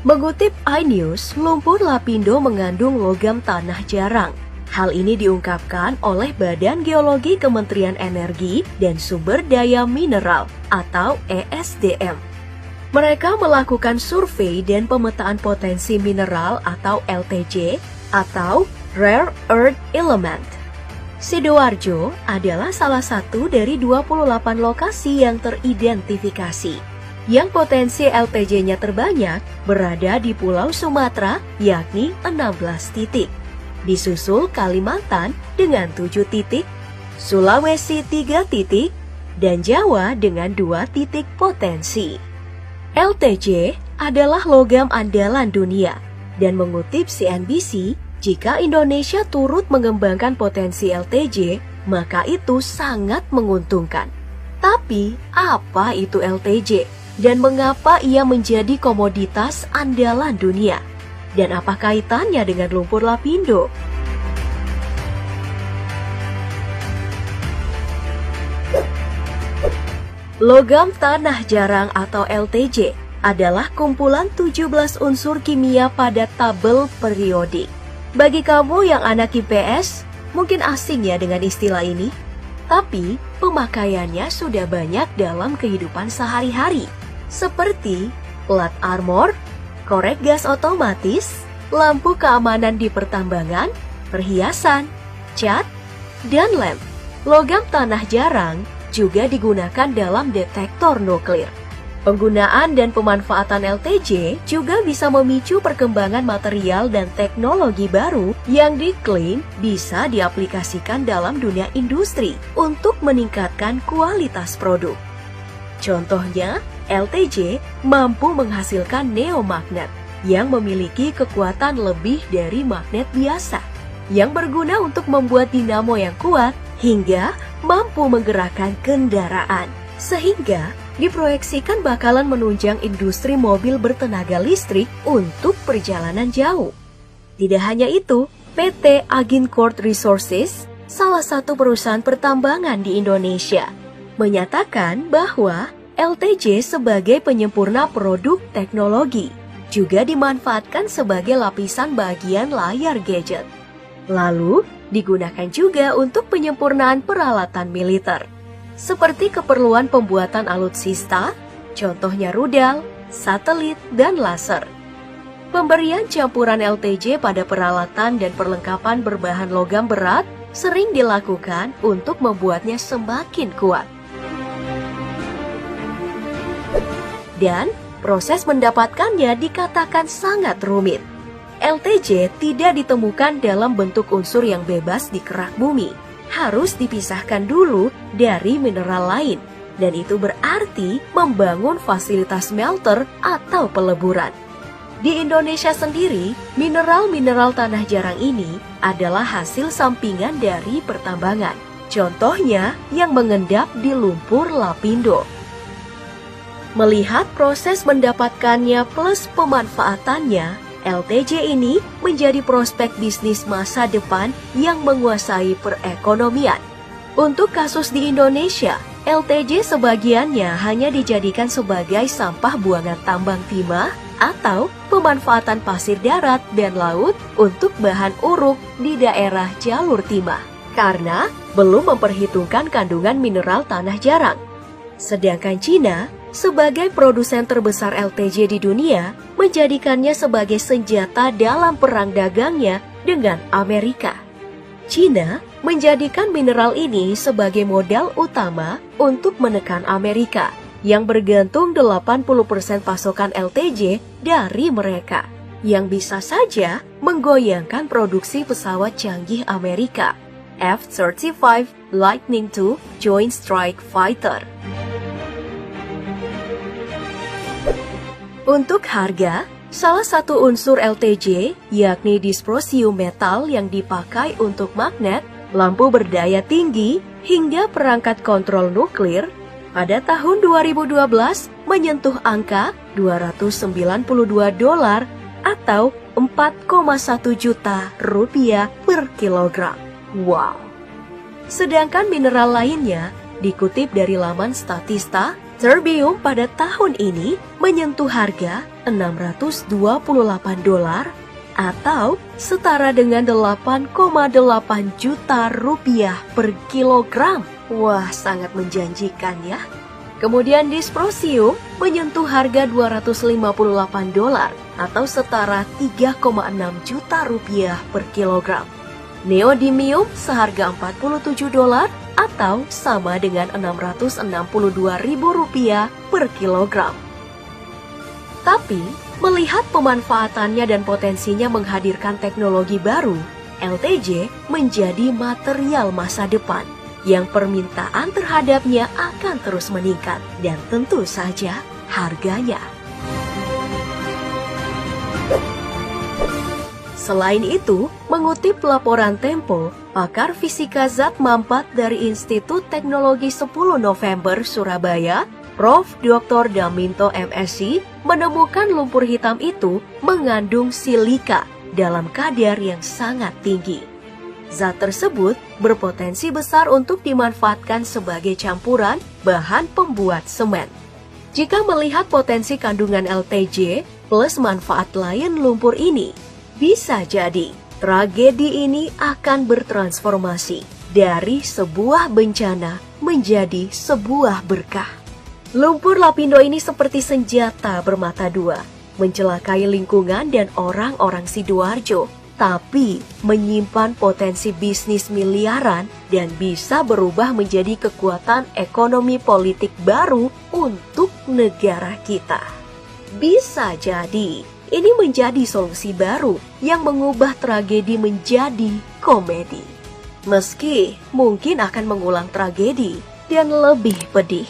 Mengutip iNews, lumpur lapindo mengandung logam tanah jarang. Hal ini diungkapkan oleh Badan Geologi Kementerian Energi dan Sumber Daya Mineral atau ESDM. Mereka melakukan survei dan pemetaan potensi mineral atau LTJ atau Rare Earth Element. Sidoarjo adalah salah satu dari 28 lokasi yang teridentifikasi. Yang potensi LTJ-nya terbanyak berada di Pulau Sumatera, yakni 16 titik. Disusul Kalimantan dengan 7 titik, Sulawesi 3 titik, dan Jawa dengan 2 titik potensi. LTJ adalah logam andalan dunia, dan mengutip CNBC, jika Indonesia turut mengembangkan potensi LTJ, maka itu sangat menguntungkan. Tapi, apa itu LTJ? Dan mengapa ia menjadi komoditas andalan dunia? Dan apa kaitannya dengan lumpur lapindo? Logam tanah jarang atau LTJ adalah kumpulan 17 unsur kimia pada tabel periodik. Bagi kamu yang anak IPS, mungkin asing ya dengan istilah ini. Tapi, pemakaiannya sudah banyak dalam kehidupan sehari-hari. Seperti plat armor, korek gas otomatis, lampu keamanan di pertambangan, perhiasan, cat, dan lem. Logam tanah jarang juga digunakan dalam detektor nuklir. Penggunaan dan pemanfaatan LTJ juga bisa memicu perkembangan material dan teknologi baru yang diklaim bisa diaplikasikan dalam dunia industri untuk meningkatkan kualitas produk. Contohnya, LTJ mampu menghasilkan neomagnet yang memiliki kekuatan lebih dari magnet biasa, yang berguna untuk membuat dinamo yang kuat hingga mampu menggerakkan kendaraan, sehingga diproyeksikan bakalan menunjang industri mobil bertenaga listrik untuk perjalanan jauh. Tidak hanya itu, PT Agincourt Resources, salah satu perusahaan pertambangan di Indonesia, menyatakan bahwa LTJ sebagai penyempurna produk teknologi juga dimanfaatkan sebagai lapisan bagian layar gadget. Lalu, digunakan juga untuk penyempurnaan peralatan militer, seperti keperluan pembuatan alutsista, contohnya rudal, satelit, dan laser. Pemberian campuran LTJ pada peralatan dan perlengkapan berbahan logam berat sering dilakukan untuk membuatnya semakin kuat. Dan proses mendapatkannya dikatakan sangat rumit. LTJ tidak ditemukan dalam bentuk unsur yang bebas di kerak bumi. Harus dipisahkan dulu dari mineral lain, dan itu berarti membangun fasilitas smelter atau peleburan. Di Indonesia sendiri, mineral-mineral tanah jarang ini adalah hasil sampingan dari pertambangan. Contohnya yang mengendap di lumpur lapindo. Melihat proses mendapatkannya plus pemanfaatannya, LTJ ini menjadi prospek bisnis masa depan yang menguasai perekonomian. Untuk kasus di Indonesia, LTJ sebagiannya hanya dijadikan sebagai sampah buangan tambang timah atau pemanfaatan pasir darat dan laut untuk bahan uruk di daerah jalur timah, karena belum memperhitungkan kandungan mineral tanah jarang. Sedangkan Cina, sebagai produsen terbesar LTJ di dunia, menjadikannya sebagai senjata dalam perang dagangnya dengan Amerika. Cina menjadikan mineral ini sebagai modal utama untuk menekan Amerika, yang bergantung 80% pasokan LTJ dari mereka, yang bisa saja menggoyangkan produksi pesawat canggih Amerika, F-35 Lightning II Joint Strike Fighter. Untuk harga, salah satu unsur LTJ, yakni dysprosium metal yang dipakai untuk magnet, lampu berdaya tinggi, hingga perangkat kontrol nuklir, pada tahun 2012 menyentuh angka $292 atau 4,1 juta rupiah per kilogram. Wow! Sedangkan mineral lainnya, dikutip dari laman Statista, Terbium pada tahun ini menyentuh harga $628 atau setara dengan 8,8 juta rupiah per kilogram. Wah, sangat menjanjikan ya. Kemudian dysprosium menyentuh harga $258 atau setara 3,6 juta rupiah per kilogram. Neodymium seharga $47 atau sama dengan Rp662.000 per kilogram. Tapi, melihat pemanfaatannya dan potensinya menghadirkan teknologi baru, LTJ menjadi material masa depan yang permintaan terhadapnya akan terus meningkat dan tentu saja harganya. Selain itu, mengutip laporan Tempo, pakar fisika zat Mampat dari Institut Teknologi 10 November Surabaya, Prof. Dr. Daminto MSc, menemukan lumpur hitam itu mengandung silika dalam kadar yang sangat tinggi. Zat tersebut berpotensi besar untuk dimanfaatkan sebagai campuran bahan pembuat semen. Jika melihat potensi kandungan LTJ plus manfaat lain lumpur ini, bisa jadi tragedi ini akan bertransformasi dari sebuah bencana menjadi sebuah berkah. Lumpur lapindo ini seperti senjata bermata dua, mencelakai lingkungan dan orang-orang Sidoarjo, tapi menyimpan potensi bisnis miliaran dan bisa berubah menjadi kekuatan ekonomi politik baru untuk negara kita. Bisa jadi ini menjadi solusi baru yang mengubah tragedi menjadi komedi. Meski mungkin akan mengulang tragedi dan lebih pedih.